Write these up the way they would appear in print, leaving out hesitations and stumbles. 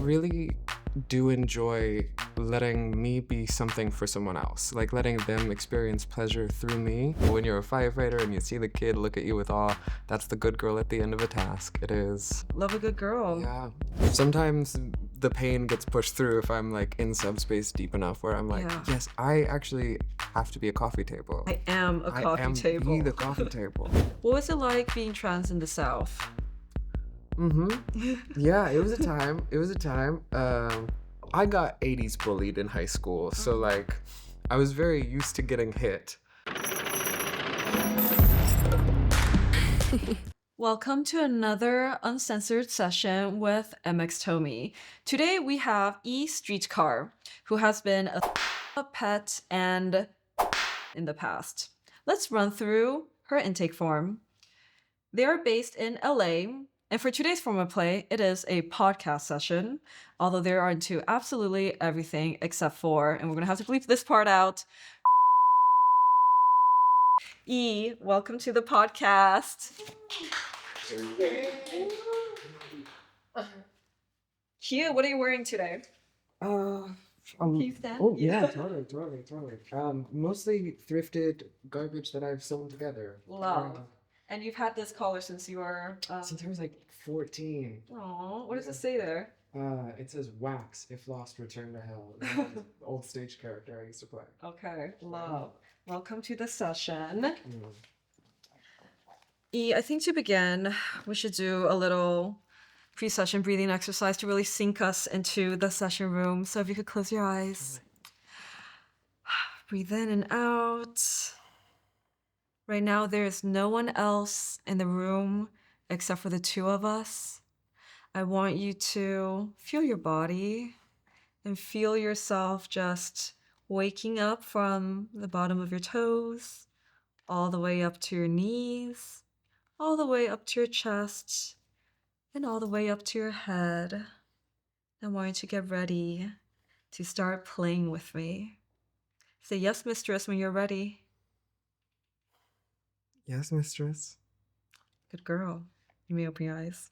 really do enjoy letting me be something for someone else, like letting them experience pleasure through me. When you're a firefighter and you see the kid look at you with awe, that's the good girl at the end of a task. It is. Love a good girl. Yeah. Sometimes the pain gets pushed through if I'm like in subspace deep enough where I'm like, yes, I actually have to be a coffee table. I am a coffee table. I am the coffee table. What was it like being trans in the South? Yeah, it was a time. I got 80s bullied in high school, so like I was very used to getting hit. Welcome to another Uncensored session with Mx Tomie. Today we have E Streetcar, who has been a pet and in the past. Let's run through her intake form. They are based in LA, and for today's form of play, it is a podcast session, although they are into absolutely everything except for, and we're gonna have to bleep this part out. E, welcome to the podcast. Cute. What are you wearing today? Can you stand? Oh yeah, totally. Mostly thrifted garbage that I've sewn together. Love. And you've had this collar since you were... Since I was like 14. Aww, what does it say there? It says wax, if lost, return to hell. The old stage character I used to play. Okay, love. Welcome to the session. E, I think to begin, we should do a little pre-session breathing exercise to really sink us into the session room. So if you could close your eyes. Breathe in and out. Right now, there is no one else in the room except for the two of us. I want you to feel your body and feel yourself just waking up from the bottom of your toes, all the way up to your knees, all the way up to your chest, and all the way up to your head. I want you to get ready to start playing with me. Say yes, mistress, when you're ready. Yes, mistress. Good girl. You may open your eyes.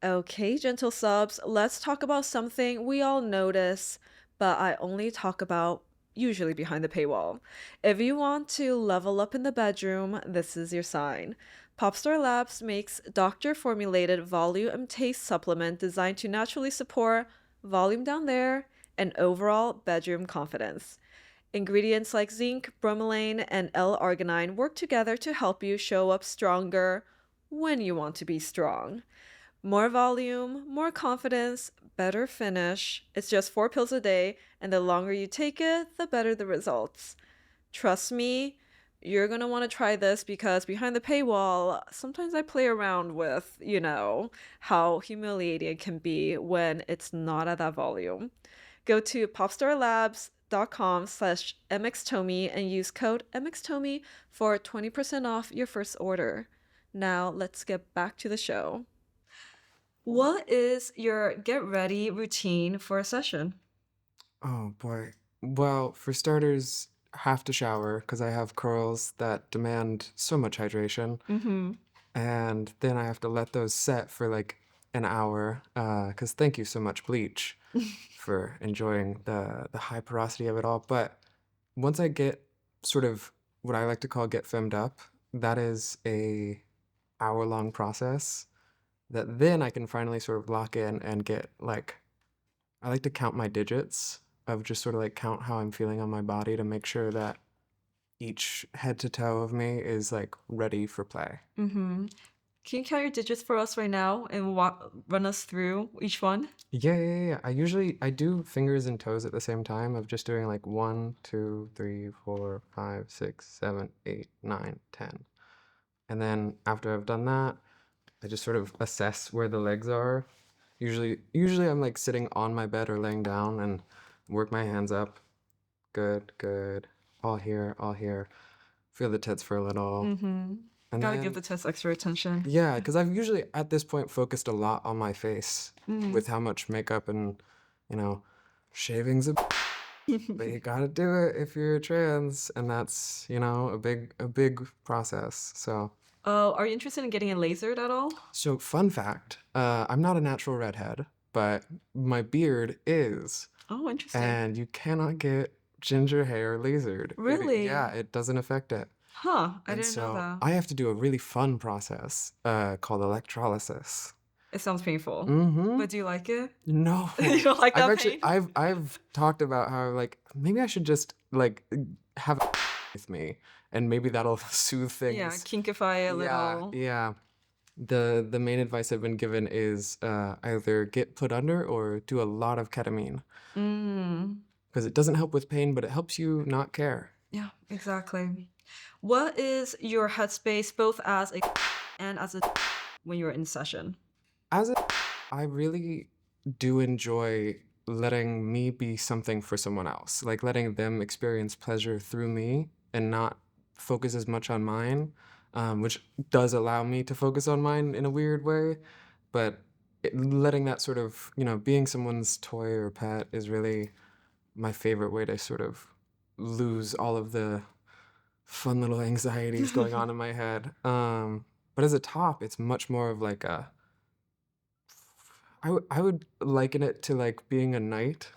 Okay, gentle subs, let's talk about something we all notice, but I only talk about usually behind the paywall. If you want to level up in the bedroom, this is your sign. Popstar Labs makes doctor-formulated volume and taste supplement designed to naturally support volume down there and overall bedroom confidence. Ingredients like zinc, bromelain, and L-arginine work together to help you show up stronger when you want to be strong. More volume, more confidence, better finish. It's just 4 pills a day, and the longer you take it, the better the results. Trust me, you're going to want to try this because behind the paywall, sometimes I play around with, how humiliating it can be when it's not at that volume. Go to popstarlabs.com/mxtomie and use code mxtomie for 20% off your first order. Now let's get back to the show. What is your get ready routine for a session? Oh boy. Well, for starters, have to shower because I have curls that demand so much hydration. And then I have to let those set for like an hour because thank you so much, bleach, for enjoying the high porosity of it all. But once I get sort of what I like to call get femmed up, that is a hour-long process that then I can finally sort of lock in and get like, I like to count my digits of just sort of like count how I'm feeling on my body to make sure that each head to toe of me is like ready for play. Can you count your digits for us right now and run us through each one? Yeah. I do fingers and toes at the same time of just doing like 1, 2, 3, 4, 5, 6, 7, 8, 9, 10. And then after I've done that, I just sort of assess where the legs are. Usually I'm like sitting on my bed or laying down and work my hands up. Good. All here. Feel the tits for a little. And gotta give the tits extra attention. Yeah, because I've usually at this point focused a lot on my face with how much makeup and, shaving's a but you gotta do it if you're trans, and that's, a big process. So Oh, are you interested in getting it lasered at all? So, fun fact, I'm not a natural redhead, but my beard is, Oh, interesting. and you cannot get ginger hair lasered. Yeah, Really? it doesn't affect it. Huh, I And didn't know so that. I have to do a really fun process called electrolysis. It sounds painful. Mm-hmm. But do you like it? No, You don't like that pain? I've talked about how like maybe I should just like have with me, and maybe that'll soothe Yeah, things. kinkify it a Yeah, little. yeah. The main advice I've been given is either get put under or do a lot of ketamine Mm. because it doesn't help with pain, but it helps you not care. Yeah, exactly. What is your headspace both as a and as a when you're in session? As a, I really do enjoy letting me be something for someone else, like letting them experience pleasure through me and not focus as much on mine, which does allow me to focus on mine in a weird way. But letting that sort of, being someone's toy or pet is really my favorite way to sort of lose all of the fun little anxieties going on in my head. But as a top, it's much more of like a I would liken it to like being a knight,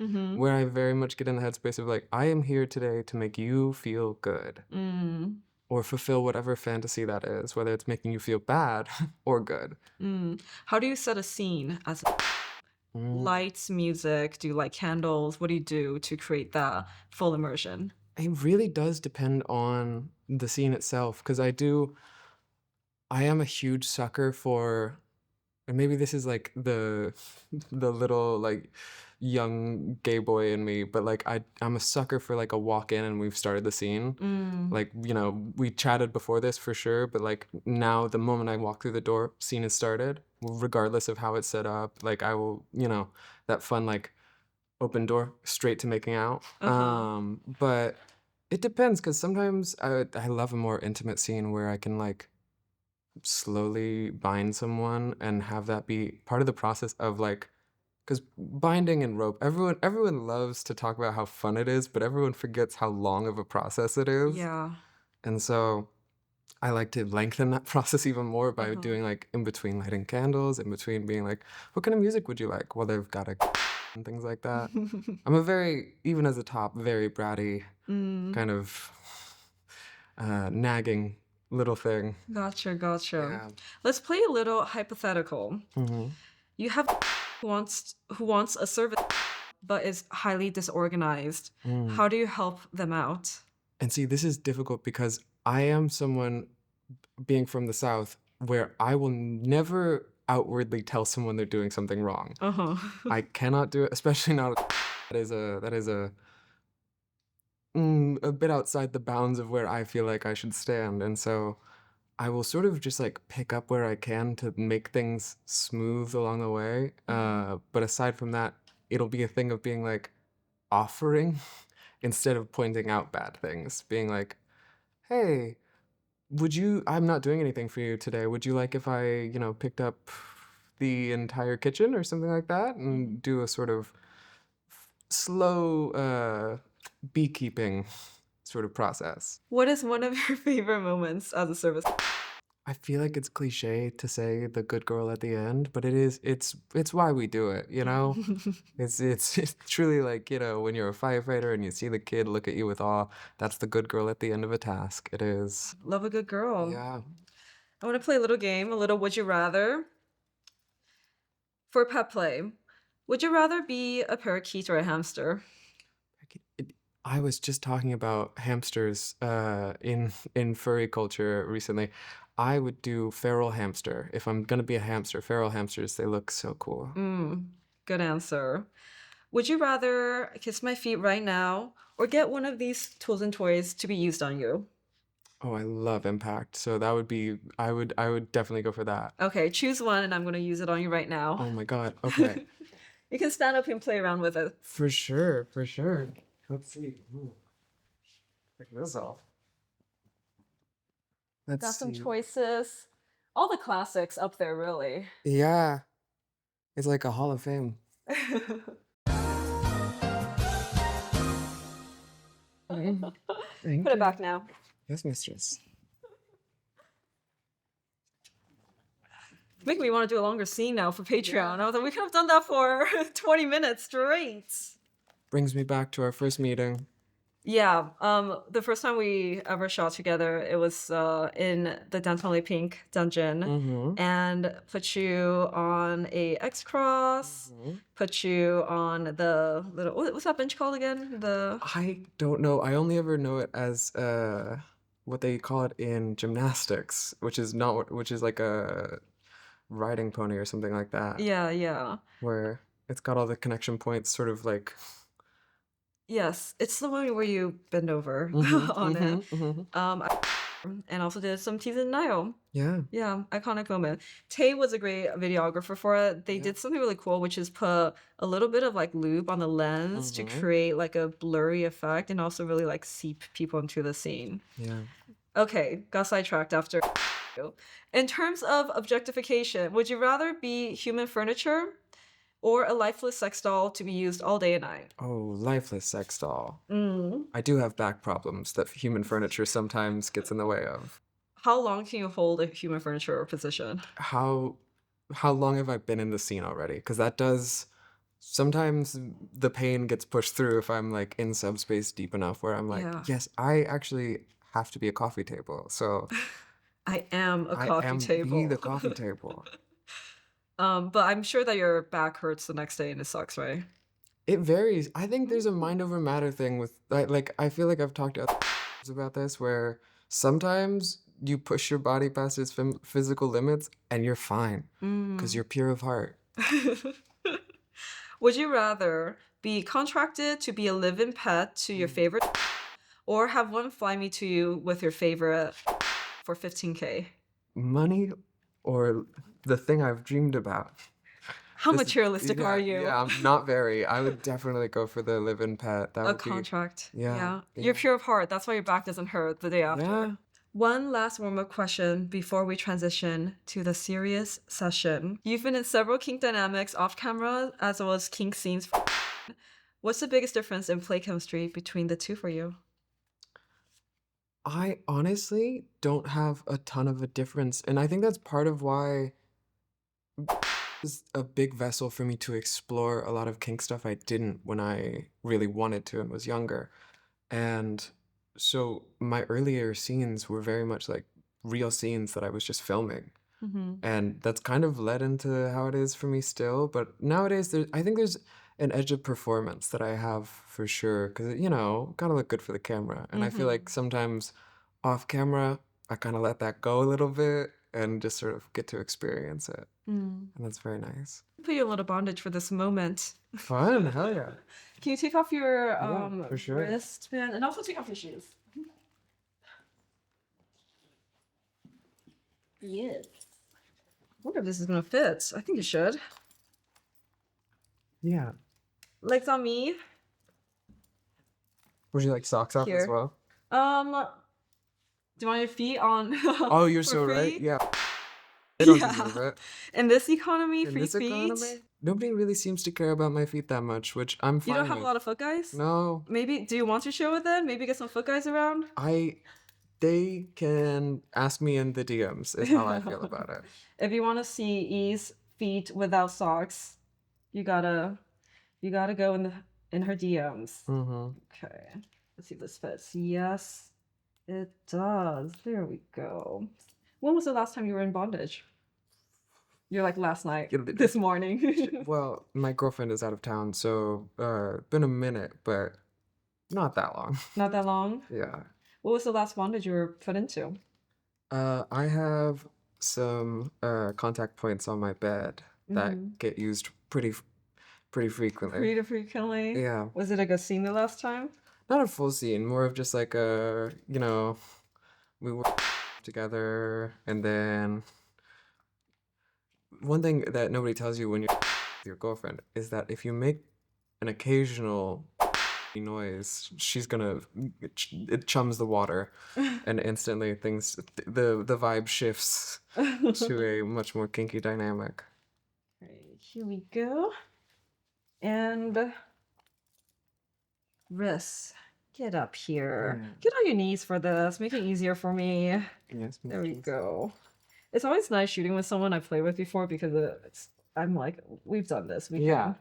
Mm-hmm. where I very much get in the headspace of like, I am here today to make you feel good Mm. or fulfill whatever fantasy that is, whether it's making you feel bad or good. Mm. How do you set a scene as Mm, lights, music? Do you like candles? What do you do to create that full immersion? It really does depend on the scene itself, because I am a huge sucker for, and maybe this is like the the little like young gay boy in me, but like I'm a sucker for like a walk in and we've started the scene. Mm. Like, we chatted before this for sure, but like now the moment I walk through the door, scene is started, regardless of how it's set up. Like I will, that fun like open door straight to making out. Uh-huh. But it depends because sometimes I love a more intimate scene where I can like slowly bind someone and have that be part of the process of like, because binding and rope, everyone loves to talk about how fun it is, but everyone forgets how long of a process it is. Yeah. And so I like to lengthen that process even more by Uh-huh. doing like in between lighting candles, in between being like, what kind of music would you like? Well, they've got a and things like that. I'm a very, even as a top, very bratty, Mm. kind of nagging little thing. Gotcha, gotcha. Yeah. Let's play a little hypothetical. Hmm. You have who wants a service but is highly disorganized. Mm. How do you help them out? And see, this is difficult because I am someone, being from the South, where I will never outwardly tell someone they're doing something wrong. Uh-huh. I cannot do it, especially not that is a bit outside the bounds of where I feel like I should stand. And so I will sort of just like pick up where I can to make things smooth along the way. But aside from that, it'll be a thing of being like offering instead of pointing out bad things, being like, hey, I'm not doing anything for you today. Would you like if I, picked up the entire kitchen or something like that and do a sort of slow beekeeping sort of process? What is one of your favorite moments as a service? I feel like it's cliche to say the good girl at the end, but it's why we do it, you know? It's truly like, when you're a firefighter and you see the kid look at you with awe, that's the good girl at the end of a task. It is. Love a good girl. Yeah. I want to play a little game, a little would you rather. For pet play, would you rather be a parakeet or a hamster? I was just talking about hamsters in furry culture recently. I would do feral hamster. If I'm gonna be a hamster, feral hamsters, they look so cool. Good answer. Would you rather kiss my feet right now or get one of these tools and toys to be used on you? Oh, I love impact. So that would be I would definitely go for that. Okay, choose one and I'm going to use it on you right now. Oh my God. Okay. You can stand up and play around with it. For sure, for sure. Let's see. Ooh, check this off. Let's Got some see. choices. All the classics up there, really. Yeah, it's like a Hall of Fame. Thank Put it you. back now. Yes, mistress. Making me want to do a longer scene now for Patreon. I was like, we could have done that for 20 minutes straight. Brings me back to our first meeting. Yeah, the first time we ever shot together, it was in the Dantale Pink dungeon, and put you on a X cross, put you on the little what's that bench called again? I don't know. I only ever know it as what they call it in gymnastics, which is like a riding pony or something like that, yeah. where it's got all the connection points, sort of like. Yes, it's the one where you bend over on it. And also did some T's and Nio. Yeah. Yeah, iconic moment. Tay was a great videographer for it. They did something really cool, which is put a little bit of like lube on the lens to create like a blurry effect and also really like seep people into the scene. Yeah. Okay, got sidetracked after. In terms of objectification, would you rather be human furniture or a lifeless sex doll to be used all day and night? Oh, lifeless sex doll. I do have back problems that human furniture sometimes gets in the way of. How long can you hold a human furniture position? How long have I been in the scene already? Because that does sometimes the pain gets pushed through if I'm like in subspace deep enough where I'm like, Yeah. yes, I actually have to be a coffee table. So I am a I coffee am table. the coffee table. But I'm sure that your back hurts the next day and it sucks, right? It varies. I think there's a mind over matter thing with like I feel like I've talked to others about this where sometimes you push your body past its physical limits and you're fine because you're pure of heart. Would you rather be contracted to be a live-in pet to your favorite or have one fly me to you with your favorite for 15K? Money or the thing I've dreamed about. How materialistic are you? Yeah, I'm not very. I would definitely go for the live-in pet. That A would contract. be, yeah. You're pure of heart. That's why your back doesn't hurt the day after. Yeah. One last warm-up question before we transition to the serious session. You've been in several kink dynamics off camera as well as kink scenes. What's the biggest difference in play chemistry between the two for you? I honestly don't have a ton of a difference, and I think that's part of why is a big vessel for me to explore a lot of kink stuff I didn't when I really wanted to and was younger. And so my earlier scenes were very much like real scenes that I was just filming. And that's kind of led into how it is for me still. But nowadays, I think there's an edge of performance that I have for sure. Because, gotta look good for the camera. And I feel like sometimes off camera, I kind of let that go a little bit and just sort of get to experience it. And that's very nice. Put you a little bondage for this moment. Fun, hell yeah. Can you take off your for sure. wristband and also take off your shoes? Yes. I wonder if this is gonna fit. I think it should. Yeah. Legs on me. Would you like socks off as Here. well? Do you want your feet on? Oh, you're for so free? right. Yeah. They don't Yeah. deserve it. In this economy, In free this feet. economy, nobody really seems to care about my feet that much, which I'm fine You don't have with. a lot of foot guys? No. Maybe, do you want to show it then? Maybe get some foot guys around? They can ask me in the DMs is how I feel about it. If you want to see E's feet without socks, you gotta go in her DMs. Okay, let's see if this fits. Yes, it does. There we go. When was the last time you were in bondage? You're like last night, this morning. Well, my girlfriend is out of town, so been a minute, but not that long. Not that long? Yeah. What was the last bondage you were put into? I have some contact points on my bed that get used pretty frequently. Pretty frequently? Yeah. Was it a good scene the last time? Not a full scene, more of just like we were together, and then one thing that nobody tells you when you're with your girlfriend is that if you make an occasional noise, it chums the water, and instantly the vibe shifts to a much more kinky dynamic. Okay, here we go. And wrists. Get up here. Yeah. Get on your knees for this. Make it easier for me. Yes. There we go. It's always nice shooting with someone I've played with before because I'm like, we've done this. Yeah.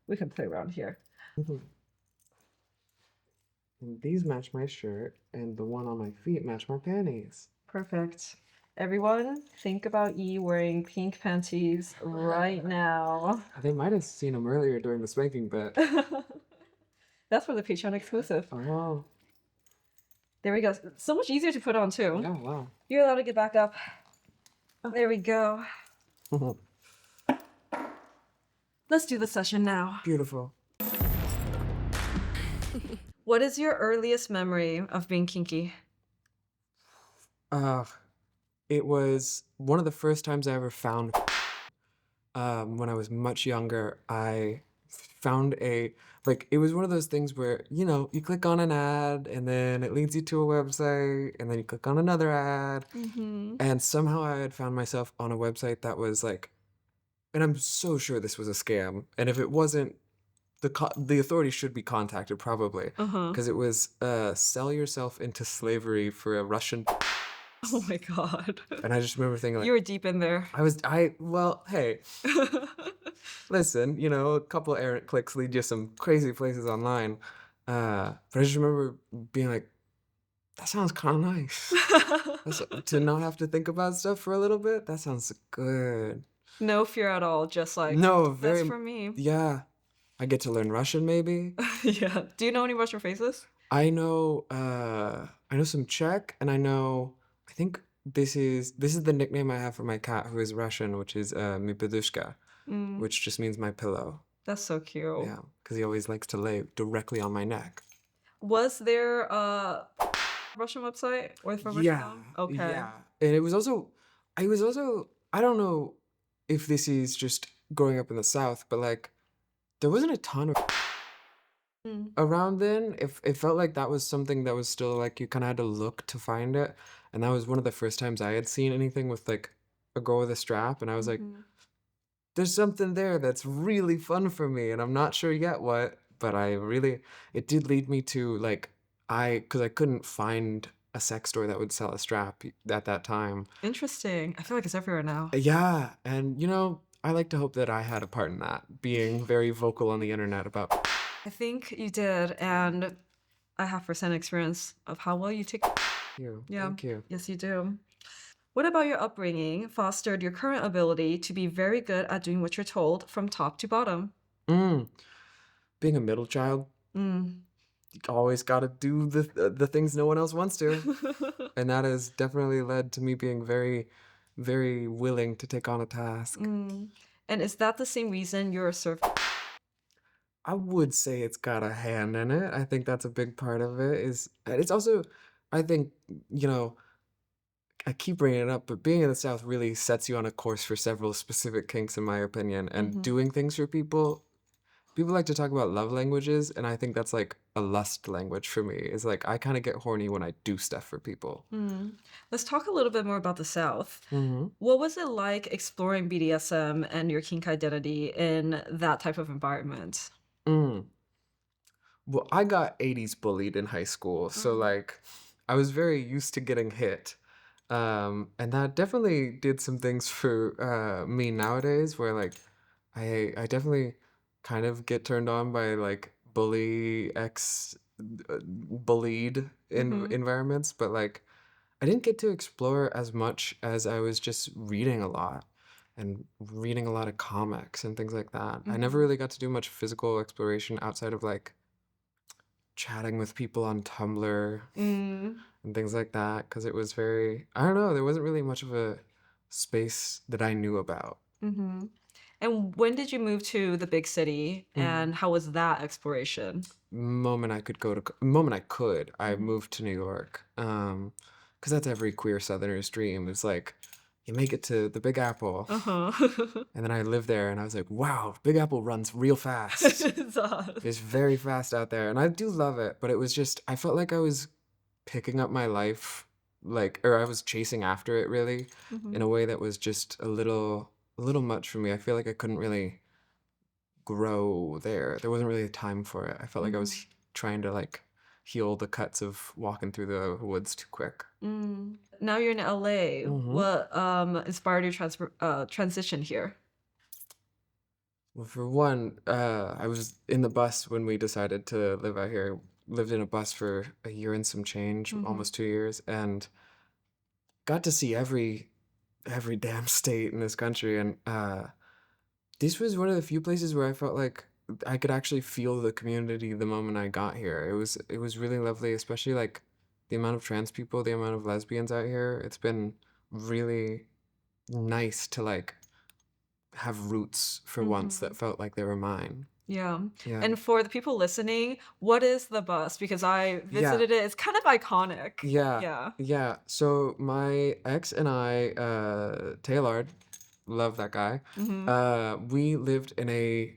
We can play around here. Mhm. And these match my shirt, and the one on my feet match my panties. Perfect. Everyone, think about E wearing pink panties right now. They might have seen them earlier during the spanking bit. That's for the Patreon exclusive. Oh, There we go. So much easier to put on too. yeah, wow. You're allowed to get back up. There we go. Let's do the session now. Beautiful. What is your earliest memory of being kinky? It was one of the first times I ever found when I was much younger. I found it was one of those things where, you click on an ad and then it leads you to a website and then you click on another ad. Mm-hmm. And somehow I had found myself on a website that was like, and I'm so sure this was a scam. And if it wasn't, the authorities should be contacted probably, Uh-huh. because it was sell yourself into slavery for a Russian. Oh my God. And I just remember thinking like, You were deep in there. well, hey, listen, a couple errant clicks lead you some crazy places online. But I just remember being like, that sounds kind of nice. To not have to think about stuff for a little bit, that sounds good. No fear at all, just like, No, that's for me. yeah. I get to learn Russian maybe. Yeah. Do you know any Russian phrases? I know some Czech, and I think this is the nickname I have for my cat who is Russian, which is mi podushka, Mm, which just means my pillow. that's so cute. Yeah, because he always likes to lay directly on my neck. Was there a Russian website or from Russian Yeah, town? Okay. yeah. And I don't know if this is just growing up in the South, but like there wasn't a ton of Mm, around then. If it felt like that was something that was still like you kind of had to look to find it, and that was one of the first times I had seen anything with like a girl with a strap, and I was like, mhm. there's something there that's really fun for me, and I'm not sure yet what, but it did lead me to like because I couldn't find a sex store that would sell a strap at that time. Interesting. I feel like it's everywhere now. Yeah, and I like to hope that I had a part in that, being very vocal on the internet about. I think you did, and I have firsthand experience of how well you take. You. Yeah. Thank you. Yes, you do. What about your upbringing fostered your current ability to be very good at doing what you're told from top to bottom? Mm. Being a middle child, Mm. you always got to do the things no one else wants to, and that has definitely led to me being very, very willing to take on a task. Mm. And is that the same reason you're a surfer? I would say it's got a hand in it. I think that's a big part of it. And it's also, I think, you know, I keep bringing it up, but being in the South really sets you on a course for several specific kinks, in my opinion. And Mm-hmm. doing things for people, people like to talk about love languages, and I think that's like a lust language for me. Is like I kind of get horny when I do stuff for people. Mm. Let's talk a little bit more about the South. Hmm. What was it like exploring BDSM and your kink identity in that type of environment? Mm. Well, I got 80s bullied in high school, so Mm. like I was very used to getting hit. And that definitely did some things for me nowadays where like I definitely kind of get turned on by like bullied in Mm-hmm. environments, but like I didn't get to explore as much as I was just reading a lot and reading a lot of comics and things like that. I never Mm-hmm. really got to do much physical exploration outside of like chatting with people on Tumblr Mm. and things like that because it was very, I don't know, there wasn't really much of a space that I knew about. Mm-hmm. And when did you move to the big city, Mhm. and how was that exploration? Moment I could, I Mm-hmm. moved to New York. Because that's every queer Southerner's dream. It's like you make it to the Big Apple, Uh-huh. and then I lived there, and I was like, wow, Big Apple runs real fast. It's us. It's very fast out there, and I do love it. But it was just, I felt like I was picking up my life, like, or I was chasing after it really, Mm-hmm. in a way that was just a little much for me. I feel like I couldn't really grow there. There wasn't really a time for it. I felt like I Mm-hmm. was trying to like heal the cuts of walking through the woods too quick. Now you're in LA. Hmm. What inspired your transition here? Well, for one, I was in the bus when we decided to live out here. Lived in a bus for a year and some change, Mm-hmm. almost 2 years, and got to see every damn state in this country. And this was one of the few places where I felt like I could actually feel the community the moment I got here. It was really lovely, especially like the amount of trans people, the amount of lesbians out here. It's been really nice to like have roots for once Mm-hmm. that felt like they were mine. Yeah. Yeah. And for the people listening, what is the bus? Because I Yeah. visited it. It's kind of iconic. Yeah. Yeah. Yeah. So my ex and I, Taylor, love that guy. Mm-hmm. We lived in a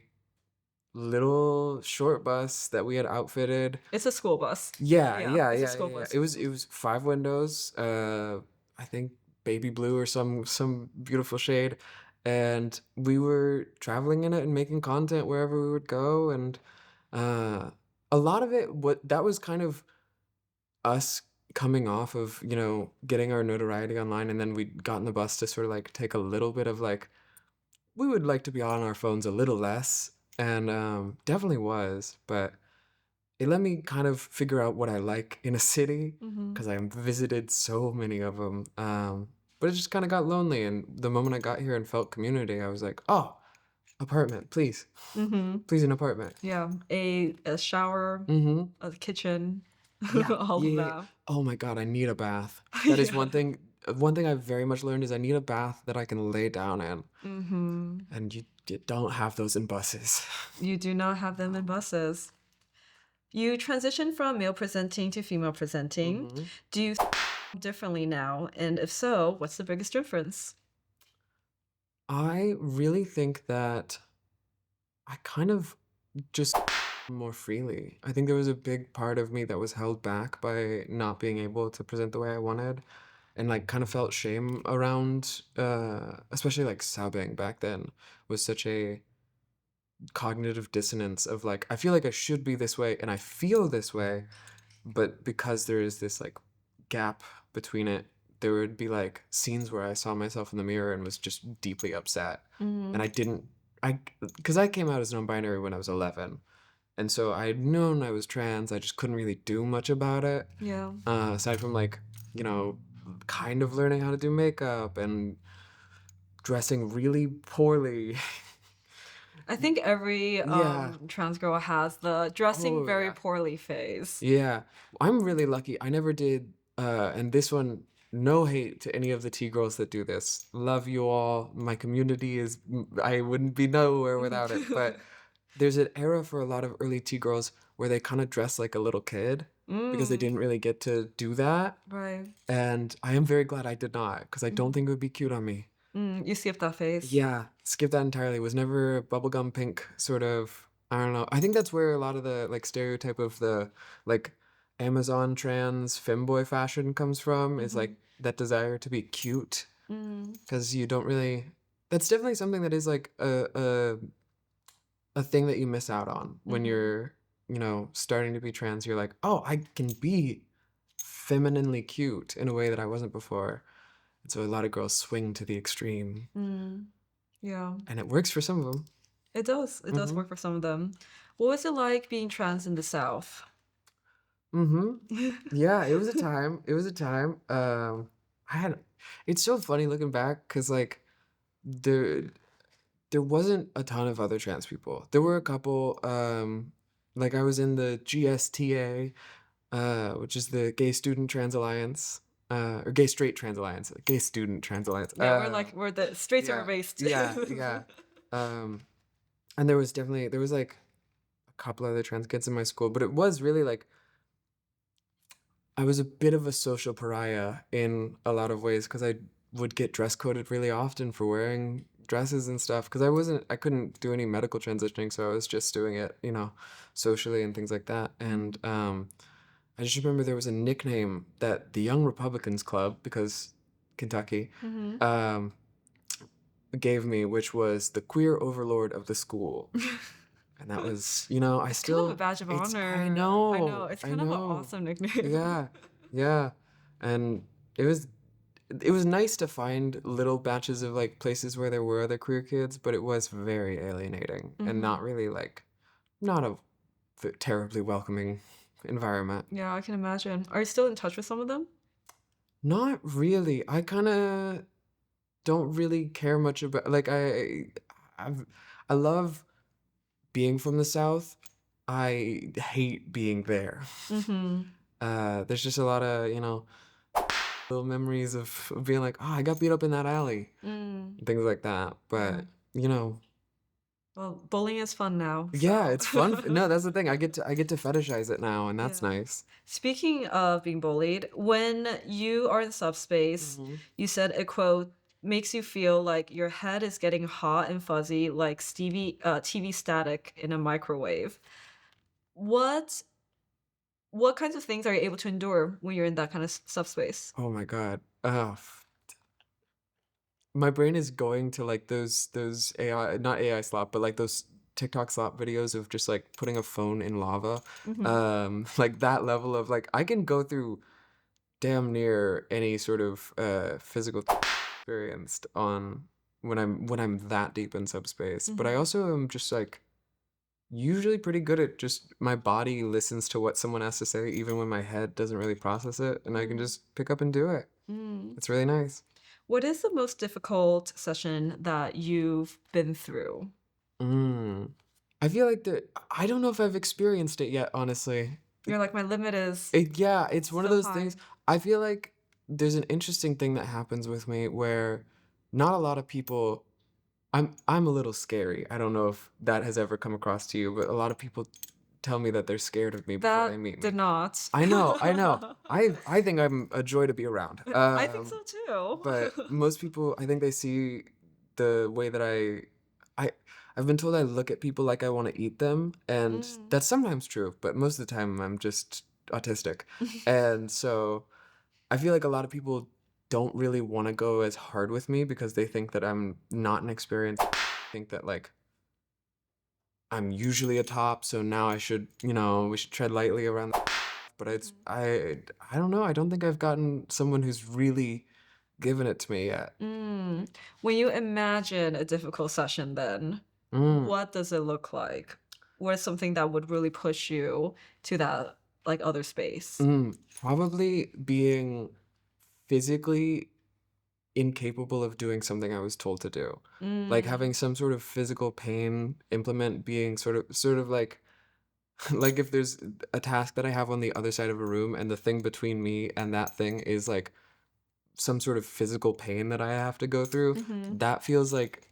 little short bus that we had outfitted. It's a school bus. Yeah, Yeah, yeah, it's a yeah, school yeah, yeah. bus. It was 5 windows. I think baby blue or some beautiful shade, and we were traveling in it and making content wherever we would go. And uh, a lot of it, what that was kind of us coming off of getting our notoriety online, and then we got in the bus to sort of like take a little bit of like we would like to be on our phones a little less, and definitely was, but it let me kind of figure out what I like in a city Mm-hmm. because I visited so many of them. But it just kind of got lonely, and the moment I got here and felt community, I was like, oh, apartment, please, Mm-hmm. please, an apartment. Yeah. A shower, Mm-hmm. a kitchen, Yeah, all yeah, of yeah, yeah. that. Oh my God, I need a bath. That is Yeah. one thing. One thing I've very much learned is I need a bath that I can lay down in, Mm-hmm. and you don't have those in buses. You do not have them in buses. You transitioned from male presenting to female presenting. Hmm. Do you differently now? And if so, what's the biggest difference? I really think that I kind of just more freely. I think there was a big part of me that was held back by not being able to present the way I wanted, and like kind of felt shame around especially like subbing back then was such a cognitive dissonance of like I feel like I should be this way and I feel this way, but because there is this like gap between it, there would be like scenes where I saw myself in the mirror and was just deeply upset. And Mm-hmm. I didn't I because I came out as non-binary when I was 11. And so I had known I was trans, I just couldn't really do much about it. Yeah. Aside from like, you know, kind of learning how to do makeup and dressing really poorly. I think every Yeah. trans girl has the dressing Oh very yeah. poorly phase. Yeah. I'm really lucky. I never did and this one no hate to any of the T girls that do this. Love you all. My community is I wouldn't be nowhere without it. But there's an era for a lot of early T girls where they kind of dress like a little kid because they Mm, didn't really get to do that. right. And I am very glad I did not because I don't Mm, think it would be cute on me. you skipped that phase. Yeah, skip that entirely. It was never a bubblegum pink sort of. I don't know. I think that's where a lot of the like stereotype of the like Amazon trans femboy fashion comes from is Mm-hmm. like that desire to be cute Mm, because you don't really. That's definitely something that is like a thing that you miss out on when mm-hmm. you're starting to be trans. You're like, oh, I can be femininely cute in a way that I wasn't before. And so a lot of girls swing to the extreme, Mm, yeah, and it works for some of them. it does. It does Mm-hmm. work for some of them. What was it like being trans in the South? Mm-hmm. Yeah, it was a time. It was a time. I had. It's so funny looking back because like there there wasn't a ton of other trans people. There were a couple. Like I was in the GSTA, which is the Gay Student Trans Alliance, or Gay Straight Trans Alliance, Gay Student Trans Alliance. Yeah, we're the straights are Yeah, based. yeah, yeah. Um, and there was like a couple other trans kids in my school, but it was really like I was a bit of a social pariah in a lot of ways because I would get dress coded really often for wearing dresses and stuff because I couldn't do any medical transitioning, so I was just doing it, socially and things like that. And I just remember there was a nickname that the Young Republicans Club, because Kentucky, Mm-hmm. um, gave me, which was the queer overlord of the school. And that was, you know, I It's kind of a still, badge of it's, honor. I know. It's I kind of an know. awesome nickname. Yeah, yeah. And it was, it was nice to find little batches of like places where there were other queer kids, but it was very alienating and not Hmm. really like, not a terribly welcoming environment. Yeah, I can imagine. Are you still in touch with some of them? Not really. I kind of don't really care much about like I've I love being from the South. I hate being there. Mm-hmm. There's just a lot of, you know, little memories of being like, oh, I got beat up in that alley, Mm. and things like that. Yeah. But, you know, Well, bullying is fun now, yeah, so. it's fun. No, that's the thing. I get to fetishize it now, and that's Yeah. nice. Speaking of being bullied, when you are in subspace, Hmm. you said a quote makes you feel like your head is getting hot and fuzzy like TV static in a microwave. What what kinds of things are you able to endure when you're in that kind of subspace? Oh my God. My brain is going to like those AI, not AI slop, but like those TikTok slop videos of just like putting a phone in lava. Hmm. Like that level of like I can go through damn near any sort of physical experienced on when I'm that deep in subspace. But I Hmm. also am just like usually pretty good at just my body listens to what someone has to say even when my head doesn't really process it and I can Mm. just pick up and do it. Mm. It's really nice. What is the most difficult session that you've been through? Mm. I feel like I don't know if I've experienced it yet, honestly. You're like, my limit is Yeah, it's one of so those high. things. I feel like there's an interesting thing that happens with me where not a lot of people I'm a little scary. I don't know if that has ever come across to you, but a lot of people tell me that they're scared of me before they That meet did me. not. I know, I know. I think I'm a joy to be around. I think so But too. most people, I think they see the way that I I've been told I look at people like I want to eat them, and Mm. that's sometimes true, but most of the time I'm just autistic. And so I feel like a lot of people don't really want to go as hard with me because they think that I'm not an experienced, think that like I'm usually a top, so now I should, you know, we should tread lightly around. But Mhm. I don't know. I don't think I've gotten someone who's really given it to me yet. Mm. When you imagine a difficult session then, Mm, what does it look like? What is something that would really push you to that, like, other space? probably being physically incapable of doing something I was told to do. Like Mm. having some sort of physical pain implement being sort of like like if there's a task that I have on the other side of a room and the thing between me and that thing is like some sort of physical pain that I have to go through, Mhm. that feels like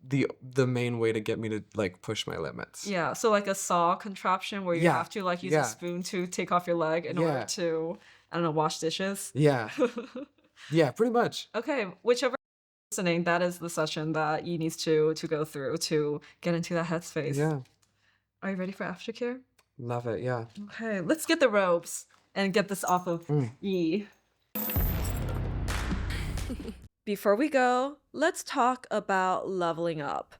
the main way to get me to like push my limits. Yeah, so like a saw contraption where you Yeah. have to, like, use a Yeah. spoon to take off your leg in order Yeah. to, I don't know, wash dishes? Yeah. Yeah, pretty much. Okay, whichever listening, that is the session that you need to go through to get into that headspace. Yeah. Are you ready for aftercare? Love it. Yeah. Okay, let's get the ropes and get this off of Mm. E. Before we go, let's talk about leveling up.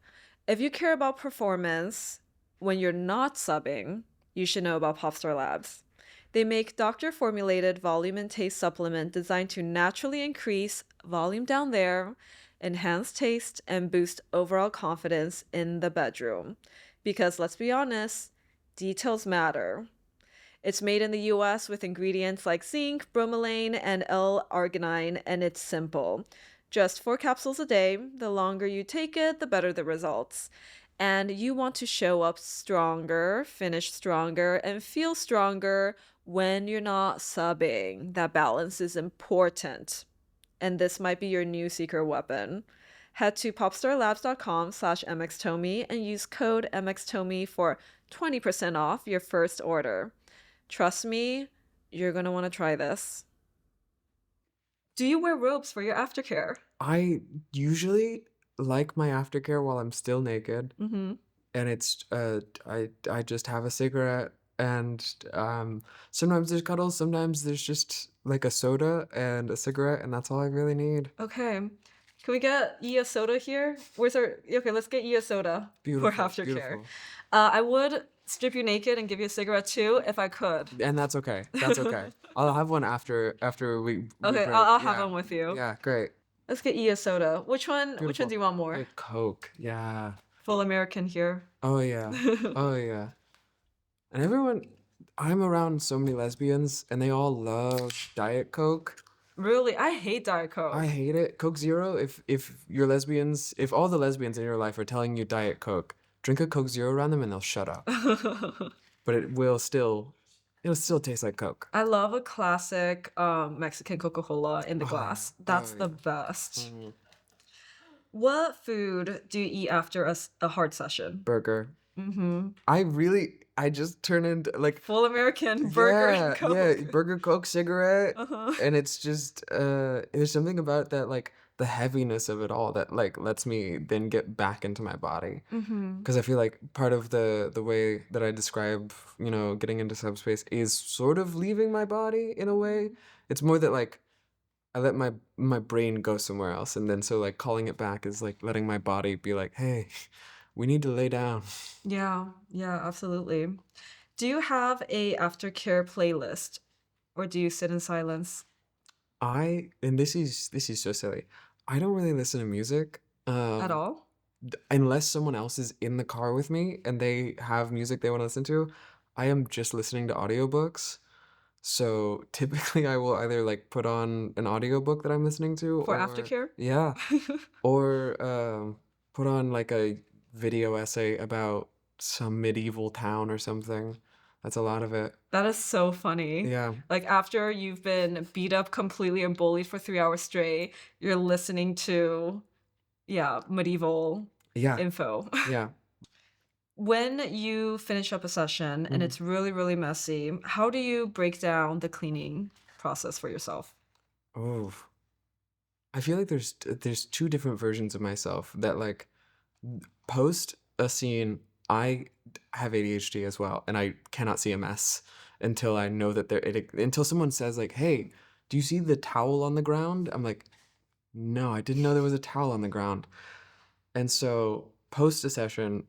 If you care about performance when you're not subbing, you should know about Popstar Labs. They make doctor formulated volume and taste supplement designed to naturally increase volume down there, enhance taste, and boost overall confidence in the bedroom. Because let's be honest, details matter. It's made in the US with ingredients like zinc, bromelain, and L-arginine, and it's simple. Just 4 capsules a day. The longer you take it, the better the results. And you want to show up stronger, finish stronger, and feel stronger when you're not subbing. That balance is important. And this might be your new secret weapon. Head to popstarlabs.com/mxtomie and use code mxtomie for 20% off your first order. Trust me, you're gonna want to try this. Do you wear robes for your aftercare? I usually like my aftercare while I'm still naked, Mm-hmm. and it's I just have a cigarette and sometimes there's cuddles, sometimes there's just like a soda and a cigarette and that's all I really need. Okay. Can we get Ia soda here? Where's our... Okay, let's get Ia soda for Beautiful, Aftercare. beautiful. I would strip you naked and give you a cigarette too if I could. And that's okay. That's okay. I'll have one after we Okay, break. I'll have Yeah. one with you. Yeah, great. Let's get Ia soda. Which one Beautiful. do you want more? Like Coke. Yeah. Full American here. Oh yeah. Oh yeah. And everyone, I'm around so many lesbians and they all love Diet Coke. Really? I hate Diet Coke. I hate it. Coke Zero, if you're lesbians, if all the lesbians in your life are telling you Diet Coke, drink a Coke Zero around them and they'll shut up. But it'll still taste like Coke. I love a classic Mexican Coca-Cola in the glass. That's the best. Mhm. What food do you eat after a hard session? Burger. Mm-hmm. I just turn into like Full American burger and Coke. Yeah, burger, Coke, cigarette. Uh-huh. And it's just there's something about that, like the heaviness of it all that like lets me then get back into my body. Mm-hmm. Because I feel like part of the way that I describe, getting into subspace is sort of leaving my body in a way. It's more that like I let my brain go somewhere else, and then so like calling it back is like letting my body be like, hey, we need to lay down. Yeah, absolutely. Do you have a aftercare playlist, or do you sit in silence? And this is so silly. I don't really listen to music. At all? Unless someone else is in the car with me and they have music they want to listen to, I am just listening to audiobooks. So typically I will either like put on an audiobook that I'm listening to For or aftercare? yeah, or put on like a video essay about some medieval town or something. That's a lot of it. That is so funny. Yeah. Like after you've been beat up completely and bullied for 3 hours straight, you're listening to, medieval Yeah. info. Yeah. When you finish up a session and it's really, really messy, how do you break down the cleaning process for yourself? Oh, I feel like there's two different versions of myself that like post a scene. I have ADHD as well, and I cannot see a mess until I know that until someone says like, "Hey, do you see the towel on the ground?" I'm like, "No, I didn't know there was a towel on the ground." And so post a session,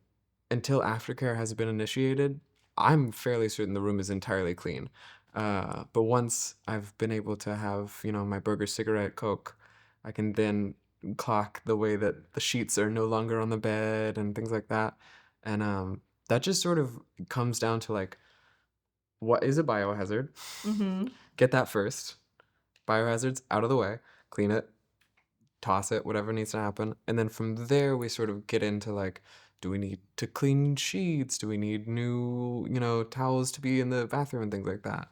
until aftercare has been initiated, I'm fairly certain the room is entirely clean. But once I've been able to have, my burger, cigarette, Coke, I can then clock the way that the sheets are no longer on the bed and things like that. And that just sort of comes down to like, what is a biohazard? Mm-hmm. Get that first. Biohazards out of the way, clean it, toss it, whatever needs to happen. And then from there, we sort of get into like, do we need to clean sheets? Do we need new, towels to be in the bathroom and things like that?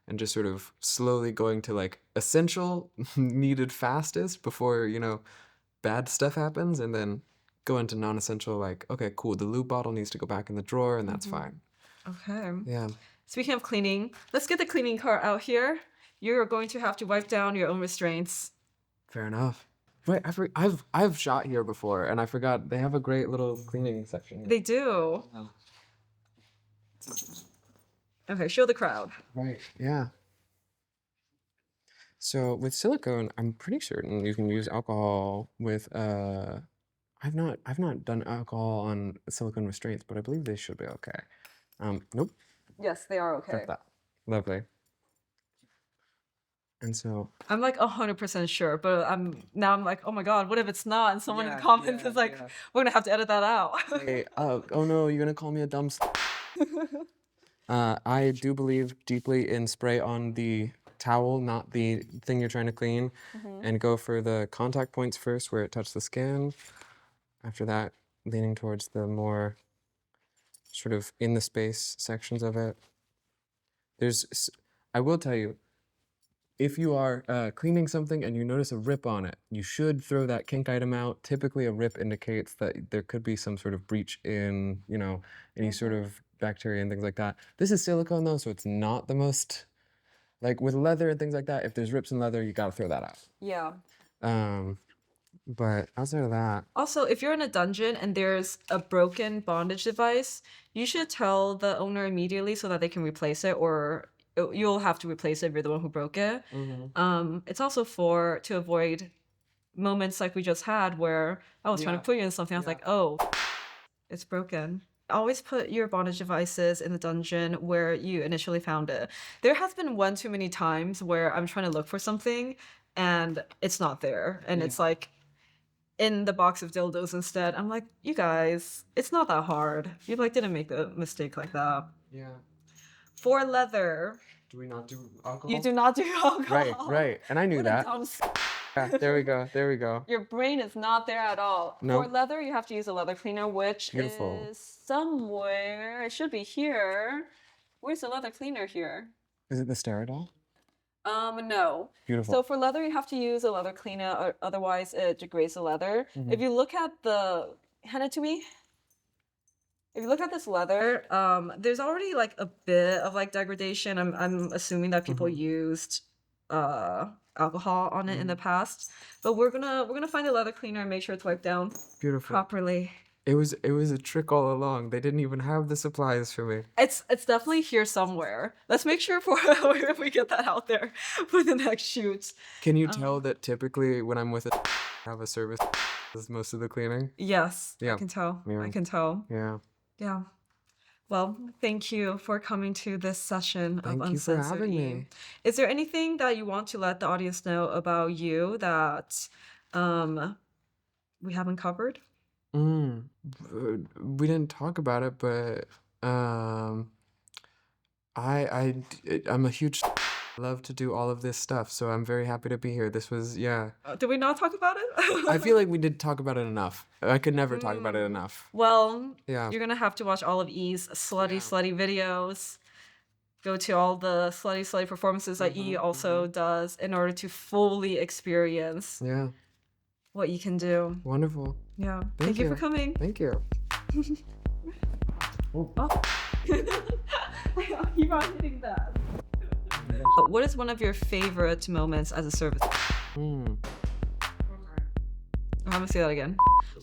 And just sort of slowly going to like essential, needed fastest before, bad stuff happens. And then go into non-essential, like, okay, cool, the lube bottle needs to go back in the drawer and that's fine. Okay. Yeah. Speaking of cleaning, let's get the cleaning cart out here. You're going to have to wipe down your own restraints. Fair enough. Wait, I've shot here before, and I forgot they have a great little cleaning section here. They do. Oh. Okay, show the crowd. Right. Yeah. So with silicone, I'm pretty certain you can use alcohol with I've not done alcohol on silicone restraints, but I believe they should be okay. Nope. Yes, they are okay. Got that. Lovely. And so I'm like 100% sure, but I'm like, oh my God, what if it's not? And someone in the comments is like, we're gonna have to edit that out. hey, oh no, you're gonna call me a dumb I do believe deeply in spray on the towel, not the thing you're trying to clean, and go for the contact points first where it touched the skin. After that, leaning towards the more sort of in the space sections of it. I will tell you, if you are cleaning something and you notice a rip on it, you should throw that kink item out. Typically, a rip indicates that there could be some sort of breach in, any sort of bacteria and things like that. This is silicone though, so it's not the most, like with leather and things like that, if there's rips in leather, you gotta throw that out. Yeah. But outside of that. Also, if you're in a dungeon and there's a broken bondage device, you should tell the owner immediately so that they can replace it, or you'll have to replace it if you're the one who broke it. It's also to avoid moments like we just had where I was trying to put you in something. I was like, oh, it's broken. Always put your bondage devices in the dungeon where you initially found it. There has been one too many times where I'm trying to look for something and it's not there. And it's like in the box of dildos instead. I'm like, you guys, it's not that hard. You like didn't make a mistake like that. Yeah. For leather. Do we not do alcohol? You do not do alcohol. Right. And I knew that. Yeah, there we go. Your brain is not there at all. Nope. For leather, you have to use a leather cleaner, which Beautiful. is somewhere. It should be here. Where's the leather cleaner here? Is it the Steridol? No. Beautiful. So for leather, you have to use a leather cleaner, or otherwise it degrades the leather. If you look at hand it to me. If you look at this leather, there's already like a bit of like degradation. I'm assuming that people used alcohol on it in the past, but we're gonna find the leather cleaner and make sure it's wiped down properly. It was a trick all along. They didn't even have the supplies for me. It's definitely here somewhere. Let's make sure we get that out there for the next shoot. Can you tell that typically when I'm with I have a service does most of the cleaning? Yes, Yeah. I can tell. Yeah. I can tell. Yeah. Yeah. Well, thank you for coming to this session of Thank you for Uncensored. having me. Is there anything that you want to let the audience know about you that we haven't covered? We didn't talk about it, but I'm a huge love to do all of this stuff, so I'm very happy to be here. This was Did we not talk about it? I feel like we did talk about it enough. I could never talk about it enough. Well, Yeah. you're gonna have to watch all of E's slutty videos. Go to all the slutty performances that E also does in order to fully experience Yeah. what you can do. Wonderful. Yeah. Thank Thank you you. for coming. Thank you. Oh. Keep on hitting that. What is one of your favorite moments as a service? I'm gonna say that again.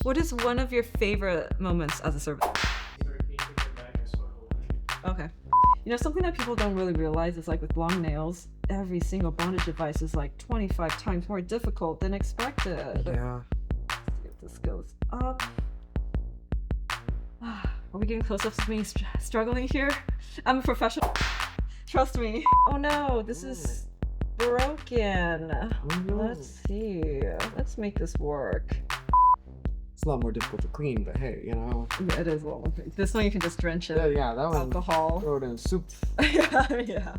What is one of your favorite moments as a service? Okay. You know, something that people don't really realize is like with long nails, every single bondage device is like 25 times more difficult than expected. Yeah. Let's see if this goes up. Are we getting close up to me struggling here? I'm a professional. Trust me. Oh no, this is broken. Let's see. Let's make this work. It's a lot more difficult to clean, but hey, you know. Yeah, it is a lot more. This one you can just drench it. Yeah, that one. Alcohol. Throw it in soup. Yeah.